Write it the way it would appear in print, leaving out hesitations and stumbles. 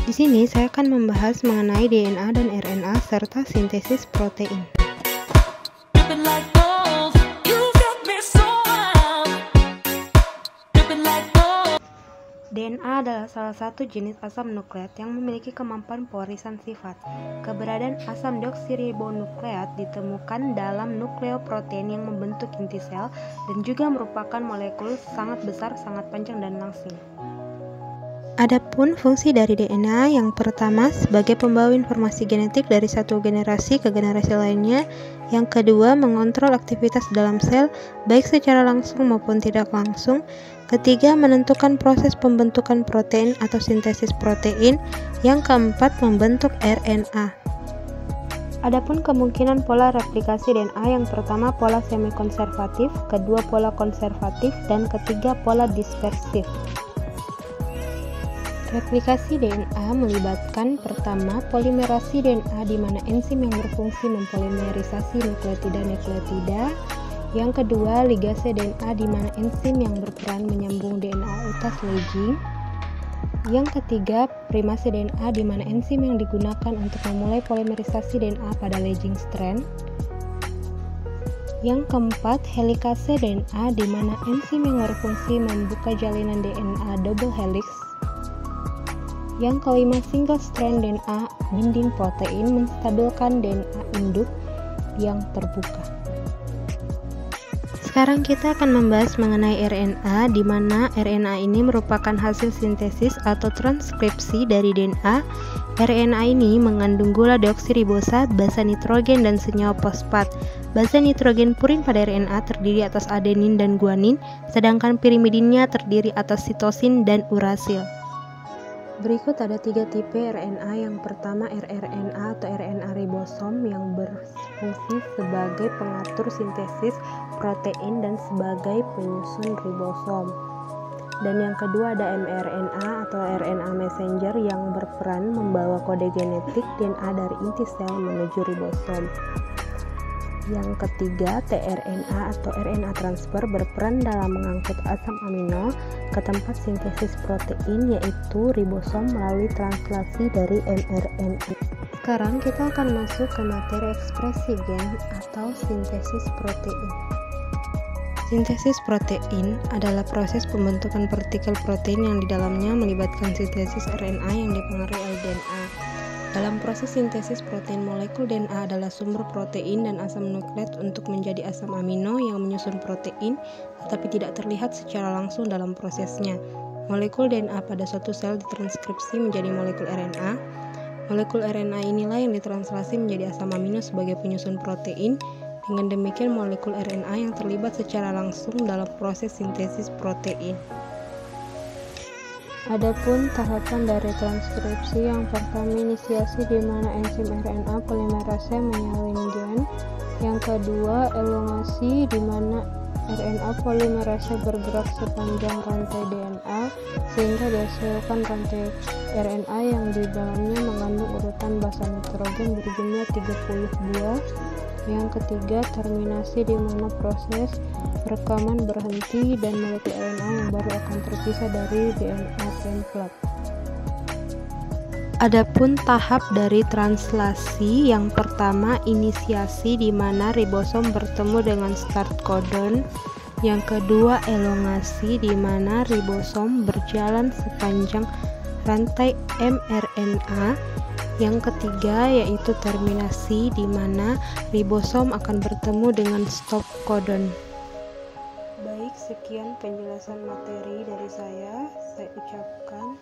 Di sini saya akan membahas mengenai DNA dan RNA serta sintesis protein. DNA adalah salah satu jenis asam nukleat yang memiliki kemampuan pewarisan sifat. Keberadaan asam deoksiribonukleat ditemukan dalam nukleoprotein yang membentuk inti sel dan juga merupakan molekul sangat besar, sangat panjang dan langsing. Adapun fungsi dari DNA yang pertama sebagai pembawa informasi genetik dari satu generasi ke generasi lainnya, yang kedua mengontrol aktivitas dalam sel baik secara langsung maupun tidak langsung, ketiga menentukan proses pembentukan protein atau sintesis protein, yang keempat membentuk RNA. Adapun kemungkinan pola replikasi DNA yang pertama pola semi-konservatif, kedua pola konservatif, dan ketiga pola dispersif. Replikasi DNA melibatkan pertama polimerasi DNA di mana enzim yang berfungsi mempolimerisasi nukleotida. Yang kedua ligase DNA di mana enzim yang berperan menyambung DNA utas leading. Yang ketiga primase DNA di mana enzim yang digunakan untuk memulai polimerisasi DNA pada leading strand. Yang keempat helikase DNA di mana enzim yang berfungsi membuka jalinan DNA double helix. Yang kelima, single strand DNA binding protein menstabilkan DNA induk yang terbuka. Sekarang kita akan membahas mengenai RNA, di mana RNA ini merupakan hasil sintesis atau transkripsi dari DNA. RNA ini mengandung gula deoksiribosa, basa nitrogen, dan senyawa fosfat. Basa nitrogen purin pada RNA terdiri atas adenin dan guanin, sedangkan pirimidinnya terdiri atas sitosin dan urasil. Berikut ada 3 tipe RNA. Yang pertama rRNA atau RNA ribosom yang berfungsi sebagai pengatur sintesis protein dan sebagai penyusun ribosom. Dan yang kedua ada mRNA atau RNA messenger yang berperan membawa kode genetik DNA dari inti sel menuju ribosom. Yang ketiga, tRNA atau RNA transfer berperan dalam mengangkut asam amino ke tempat sintesis protein, yaitu ribosom melalui translasi dari mRNA. Sekarang kita akan masuk ke materi ekspresi gen atau sintesis protein. Sintesis protein adalah proses pembentukan partikel protein yang di dalamnya melibatkan sintesis RNA yang dipengaruhi oleh DNA. Dalam proses sintesis protein, molekul DNA adalah sumber protein dan asam nukleat untuk menjadi asam amino yang menyusun protein, tetapi tidak terlihat secara langsung dalam prosesnya. Molekul DNA pada suatu sel ditranskripsi menjadi molekul RNA. Molekul RNA inilah yang ditranslasi menjadi asam amino sebagai penyusun protein. Dengan demikian, molekul RNA yang terlibat secara langsung dalam proses sintesis protein. Adapun tahapan dari transkripsi, yang pertama inisiasi di mana enzim RNA polimerase menyalin gen. Yang kedua elongasi di mana RNA polimerase bergerak sepanjang rantai DNA sehingga dihasilkan rantai RNA yang di dalamnya mengandung urutan basa nitrogen berjumlah 32. Yang ketiga, terminasi di mana proses rekaman berhenti dan molekul RNA yang baru akan terpisah dari DNA template. Adapun tahap dari translasi, yang pertama inisiasi di mana ribosom bertemu dengan start codon. Yang kedua elongasi di mana ribosom berjalan sepanjang rantai mRNA. Yang ketiga yaitu terminasi di mana ribosom akan bertemu dengan stop codon. Baik, sekian penjelasan materi dari saya ucapkan